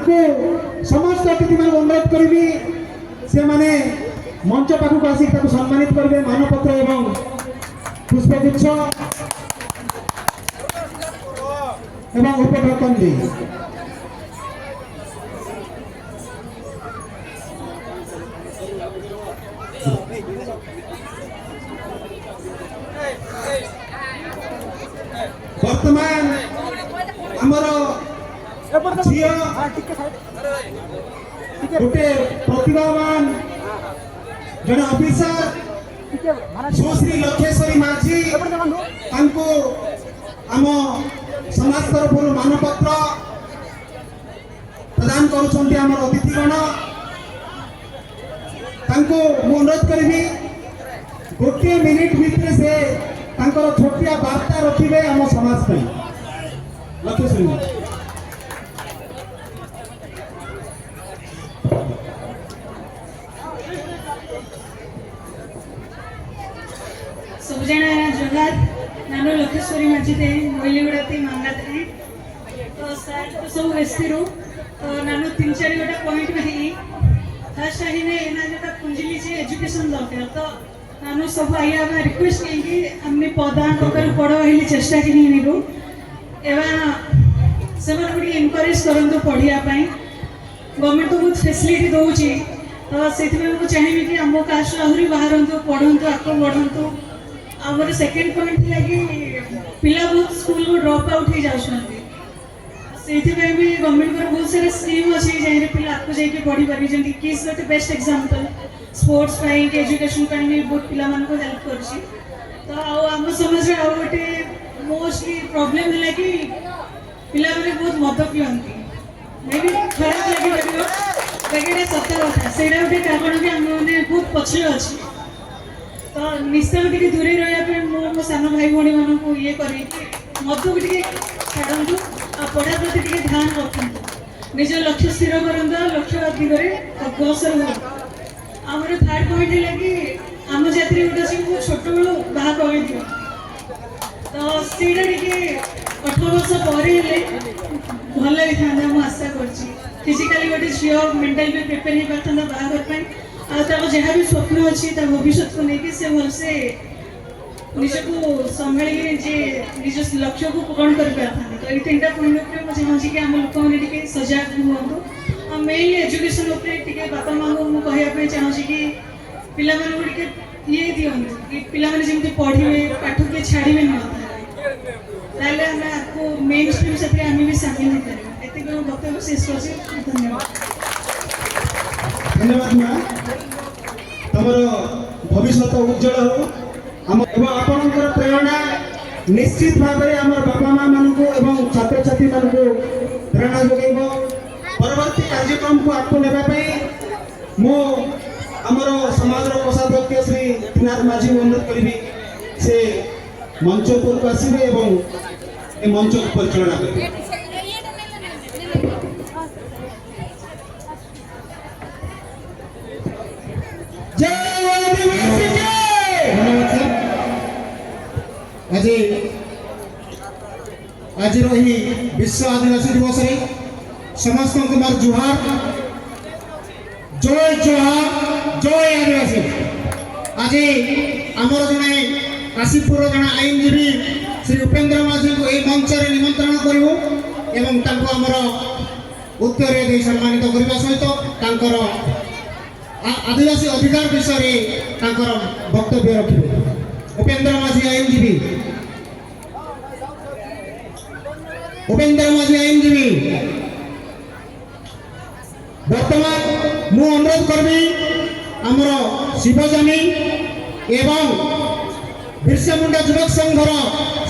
समस्त अतिथि मान अनुरोध करी से माने मंच पाखक आसिक सम्मानित करेंगे मानपत्र एवं पुष्पगुच्छ एवं उपढौकन दी वर्तमान आमर झील गोटे प्रतिभावान जन ऑफिसर सुश्री लक्षेश्वरी माझी आम समाज तरफ मानपत्र प्रदान कर अतिथिगण अनुरोध करी गोटे मिनिट भितर से छोटिया वार्ता रखिए आम समाज लक्षेश्वरी सबजना जगार नानो लक्षेश्वरी माझीते मोइलीगुड़ाती मांगाते तो सर तो सब व्यस्तिरू तो नानो 3-4 गोटा पॉइंट में फर्स्ट आई ने एना जेटा पुंजिली जे एजुकेशन दरकार तो नानो सब आया में रिक्वेस्ट कि हमने पौधा कर पढ़ो हेली चेष्टा कि निगु एवा सेमन गुडी एनकरेज करंतो पढ़िया पई गवर्नमेंट तो बहुत फैसिलिटी दोउची तो सेति में मु चाहिबी कि हमो कास्ट आहुरी बाहरंतो पढ़ंतो आको बढ़ंतो आमर सेकेंड पॉइंट थी कि पिला बहुत स्कूल को ड्रॉप आउट हो जाती से भी गवर्नमेंट को बहुत सारा स्कीम अच्छी जहाँ पिला आपको जाके पढ़ी पारे जमी किस गोटे बेस्ट एग्जांपल स्पोर्ट्स एजुकेशन भी बहुत पिला हेल्प कर तो आम समाज आउ गोटे मोस्टली प्रॉब्लम है कि पिला मैंने बहुत मद पिंती मे भी खराब लगे सत कथा से गोटे कारण भी आम मैंने बहुत पछरे अच्छी तो निश्चय टी दूरे रहा मो सान भाई भाई मानू ये कर मद को छाड़ू आ पढ़ा प्रति ध्यान रखु निज लक्ष्य स्थिर करता लक्ष्य दिगरे अग्रसर हो आमर थर्ड पॉइंट है कि आम जाति गोटे अच्छे छोट बेलू बाहा कर दियो तो सीटा टे 18 वर्ष पर भल लगी था मुझे आशा कर फिजिकाली गोटे झील मेंटाल भी प्रिपेयर हो पाता बाहाघर जहाँ भी स्वप्न अच्छी भविष्य को लेकिन से भल से निज को संभाली जे निज लक्ष्य को पूरण कर पाता तो ये 3टा पॉइंट मुझे चाहूँगी कि आम लोक मैंने सजग हूँ मेनली एजुकेशन बापा माँ को कहवाई चाहूँगी कि पिला ये दिखते कि पिला जमी पढ़े पाठ किए छाड़े ना आपको मेन स्ट्रीम से आम भी सामिल हो पार ये वक्तव्य शेष कर धन्यवाद धन्यवाद माँ तुम भविष्य उज्जवल हो आपणकर प्रेरणा निश्चित भाव में आम बापा माँ मान छात्र छात्री मान प्रेरणा जोगेब परवर्ती कार्यक्रम को आपको नापी मुझर समाज कोषाध्यक्ष श्री त्रिनाथ माझी अनुरोध करी से मंच उपरको आसवे और मंच को परिचालना करेंगे आज आज विश्व आदिवासी दिवस समस्त कुमार जुहार जय जोहार जय आदिवासी आज आमर जड़े काशीपुर जड़े आईनजीवी श्री उपेन्द्र माझी को यह मंच निमंत्रण करूँ आमर उत्तर दे सम्मानित करने सहित आदिवासी अधिकार विषय वक्तव्य रखिए उपेन्द्र माझी आईनजीवी वर्तमान मु अनुरोध करबी आमर शिवजानी एवं बिरसा मुंडा युवक संघर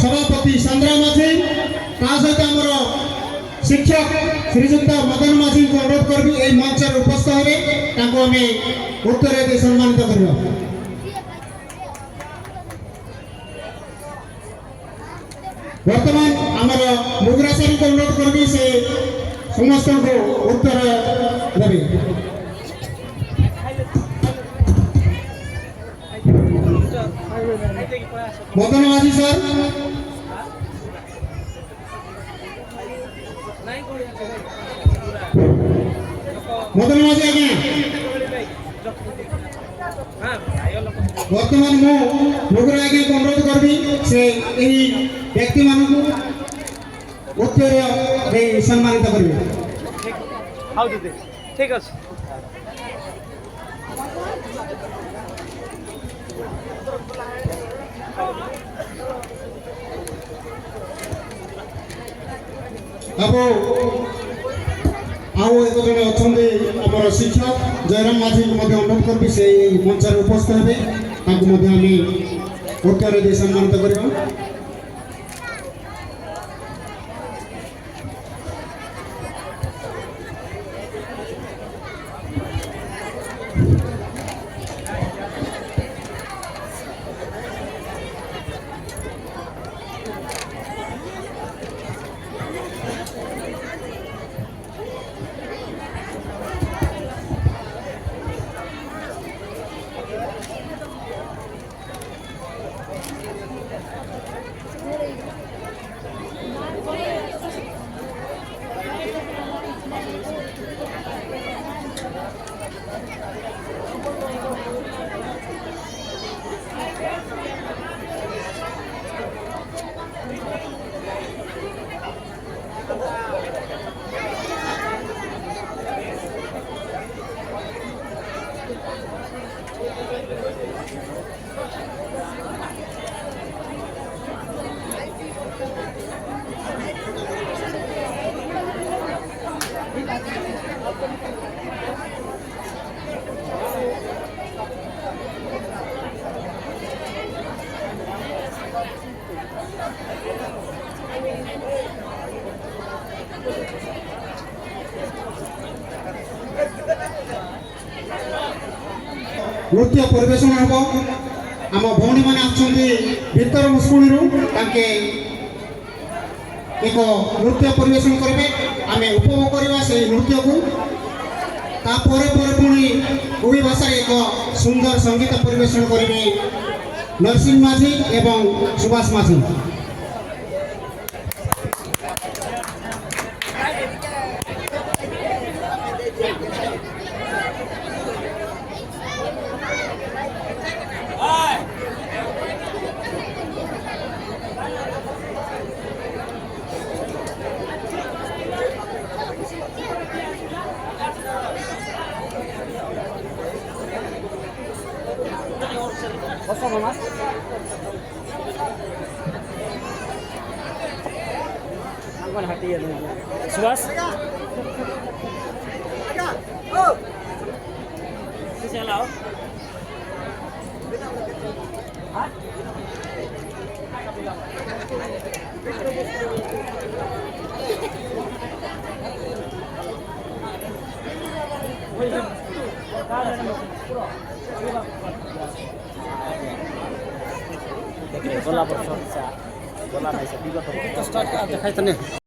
सभापति चंद्रा माझी सहित आमर शिक्षक श्रीजुक्त मदन माझी को अनुरोध करबी ए मंच उपस्थित होवे उत्तर दे सम्मानित करबा वर्तमान आमर मुगरा सारी को अनुरोध करबी से समस्त को उत्तर देवे मदन माझी सर नहीं मदन माझी आज्ञा बर्तमान मु मुगुर आज्ञा को अनुरोध करबी से एही व्यक्ति मानकु उत्तरीय सम्मानित करबे। हाउ दीदी ठीक अछि अब आउ एक जन अच्छे आम शिक्षक जयराम माझी को अनुरोध करी से मंच उपस्थित हे उत्तर सम्मानित करवा। नृत्य परिवेशन हम आम भौणी मैंने आतर मुस्कुणी एक नृत्य परिवेशन करेंगे आम उपभोग करवा से नृत्य को पुणी ओडी भाषा एक सुंदर संगीत परिवेशन करेंगे नरसिंह माझी एवं सुभाष माझी। सुभाष लाओ बोला नहीं से विगत स्टार्ट देखाई